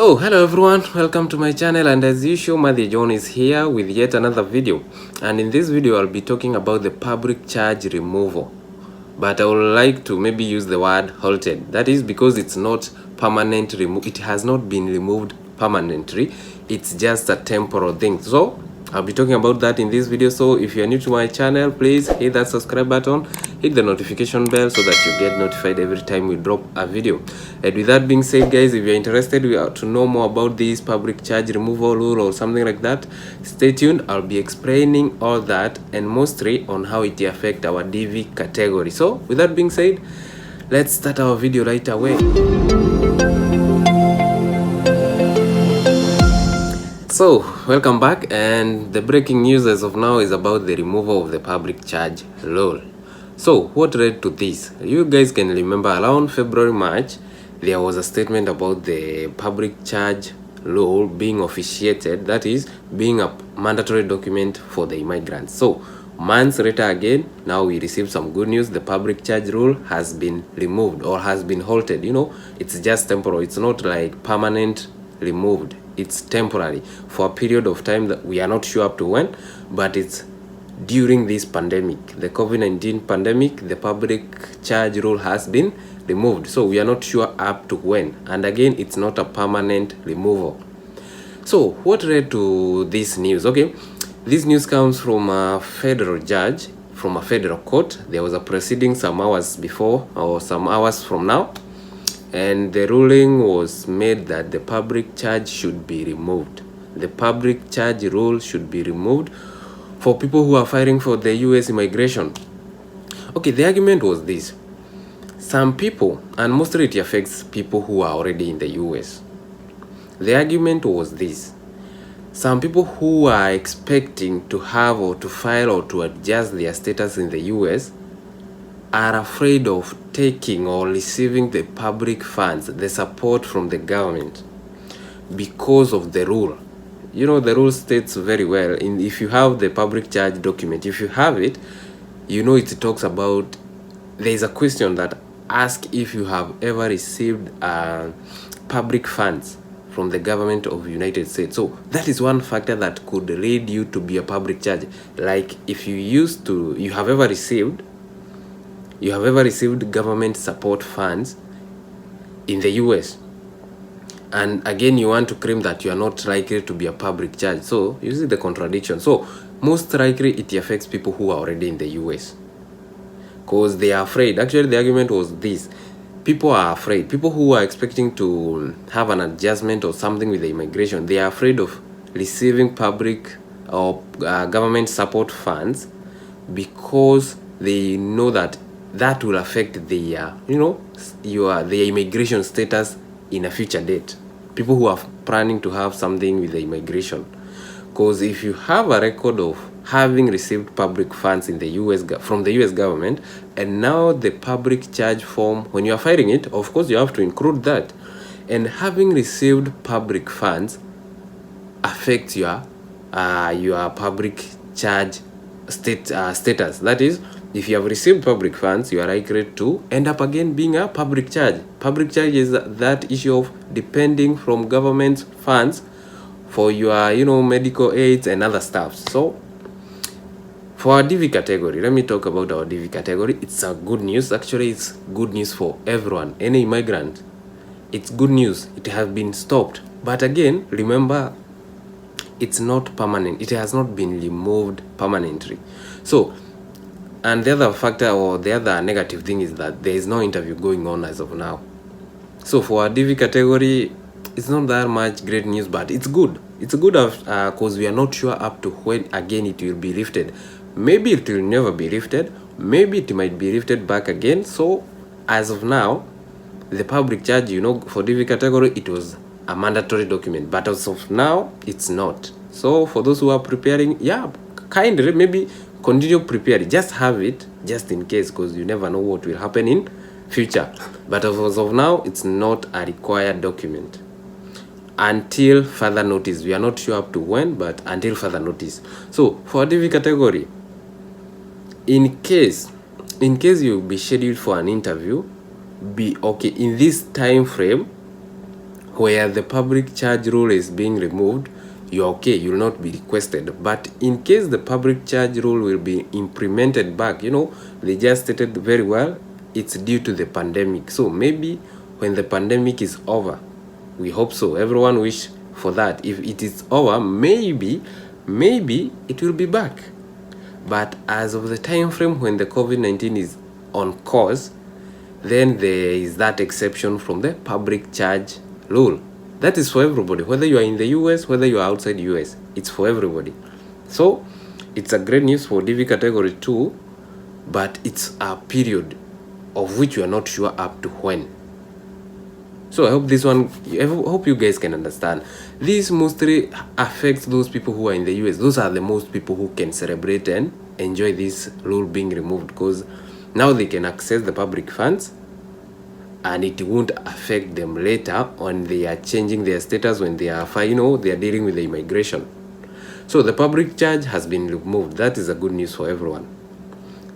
So hello everyone, welcome to my channel, and as usual Matthew John is here with yet another video. And in this video I'll be talking about the public charge removal, but I would like to maybe use the word halted. That is because it's not permanent it has not been removed permanently, it's just a temporal thing. So I'll be talking about that in this video. So if you're new to my channel, please hit that subscribe button, hit the notification bell so that you get notified every time we drop a video. And with that being said, guys, if you're interested to know more about this public charge removal rule or something like that, stay tuned. I'll be explaining all that and mostly on how it affects our DV category. So with that being said, let's start our video right away. So welcome back, and the breaking news as of now is about the removal of the public charge rule. So what led to this? You guys can remember around February, March, there was a statement about the public charge rule being officiated, that is being a mandatory document for the immigrants. So months later again, now we received some good news. The public charge rule has been removed or has been halted. You know, it's just temporal. It's not like permanent removed. It's temporary for a period of time that we are not sure up to when, but it's during this pandemic, the COVID-19 pandemic. The public charge rule has been removed, so we are not sure up to when, and again it's not a permanent removal. So what led to this news? Okay, this news comes from a federal judge from a federal court. There was a proceeding some hours before or some hours from now, and the ruling was made that the public charge should be removed. The public charge rule should be removed for people who are filing for the US immigration. Okay, the argument was this. Some people, and mostly it affects people who are already in the US. The argument was this. Some people who are expecting to have or to file or to adjust their status in the US are afraid of taking or receiving the public funds, the support from the government, because of the rule. You know, the rule states very well, if you have the public charge document, if you have it, you know, it talks about, there is a question that asks if you have ever received public funds from the government of the United States. So that is one factor that could lead you to be a public charge. Like if you have ever received government support funds in the US, and again you want to claim that you are not likely to be a public charge. So you see the contradiction. So most likely it affects people who are already in the US, because they are afraid. Actually the argument was this: people are afraid. People who are expecting to have an adjustment or something with the immigration, they are afraid of receiving public or government support funds, because they know that will affect their, the immigration status in a future date. People who are planning to have something with the immigration, because if you have a record of having received public funds in the US from the US government, and now the public charge form, when you are filing it, of course you have to include that, and having received public funds affects your public charge status. That is, if you have received public funds, you are likely to end up again being a public charge. Public charge is that issue of depending from government funds for your, medical aids and other stuff. So for our DV category, let me talk about our DV category. It's a good news. Actually, it's good news for everyone, any immigrant. It's good news. It has been stopped. But again, remember, it's not permanent. It has not been removed permanently. So, and the other factor or the other negative thing is that there is no interview going on as of now. So for our DV category, it's not that much great news, but it's good. It's good because we are not sure up to when again it will be lifted. Maybe it will never be lifted. Maybe it might be lifted back again. So as of now, the public charge, for DV category, it was a mandatory document, but as of now, it's not. So for those who are preparing, kindly maybe continue preparing. Just have it, just in case, because you never know what will happen in future. But as of now, it's not a required document until further notice. We are not sure up to when, but until further notice. So for DV category, in case you'll be scheduled for an interview, be okay in this time frame. where the public charge rule is being removed, you're okay, you'll not be requested. But in case the public charge rule will be implemented back, they just stated very well, it's due to the pandemic. So maybe when the pandemic is over, we hope so, everyone wish for that. If it is over, maybe it will be back. But as of the time frame when the COVID-19 is on course, then there is that exception from the public charge rule. That is for everybody, whether you are in the US, whether you are outside US, it's for everybody. So it's a great news for DV category 2, but it's a period of which you are not sure up to when. So I hope you guys can understand. This mostly affects those people who are in the US. Those are the most people who can celebrate and enjoy this rule being removed, because now they can access the public funds and it won't affect them later when they are changing their status, when they are they are dealing with the immigration. So the public charge has been removed. That is a good news for everyone.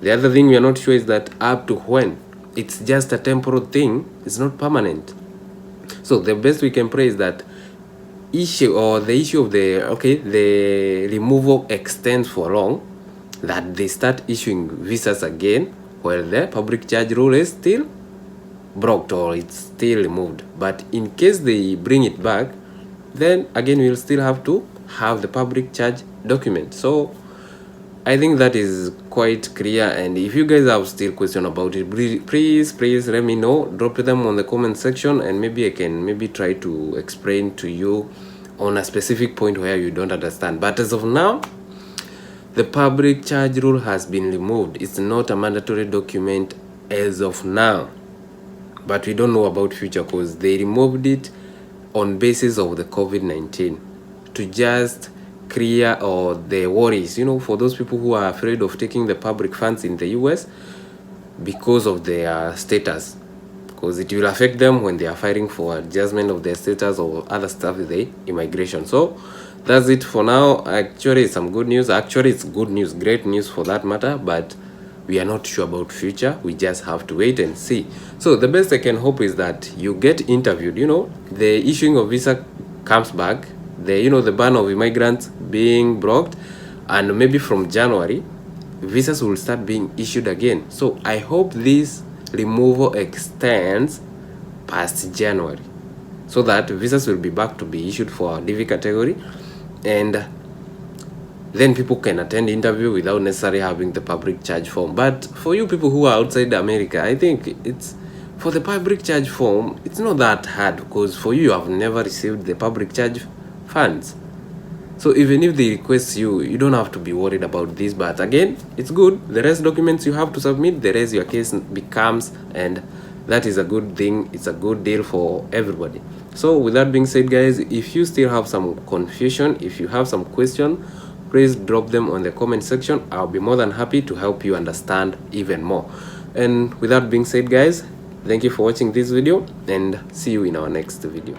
The other thing we are not sure is that up to when. It's just a temporal thing, it's not permanent. So the best we can pray is that the issue of the removal extends for long, that they start issuing visas again while the public charge rule is still blocked or it's still removed. But in case they bring it back, then again we'll still have to have the public charge document. So I think that is quite clear, and if you guys have still question about it, please let me know. Drop them on the comment section, and maybe I can try to explain to you on a specific point where you don't understand. But as of now, the public charge rule has been removed. It's not a mandatory document as of now, but we don't know about future, because they removed it on basis of the COVID-19 to just clear or the worries, for those people who are afraid of taking the public funds in the US because of their status, because it will affect them when they are fighting for adjustment of their status or other stuff with the immigration. So that's it for now. Actually, it's some good news. Actually, it's good news, great news for that matter, but we are not sure about future. We just have to wait and see. So the best I can hope is that you get interviewed, the issuing of visa comes back, the ban of immigrants being blocked, and maybe from January visas will start being issued again. So I hope this removal extends past January, so that visas will be back to be issued for DV category, and then people can attend interview without necessarily having the public charge form. But for you people who are outside America, I think it's for the public charge form, it's not that hard, because for you have never received the public charge funds. So even if they request you, you don't have to be worried about this. But again, it's good. The rest documents you have to submit, the rest your case becomes, and that is a good thing. It's a good deal for everybody. So with that being said, guys, if you still have some confusion, if you have some question, please drop them on the comment section. I'll be more than happy to help you understand even more. And with that being said, guys, thank you for watching this video, and see you in our next video.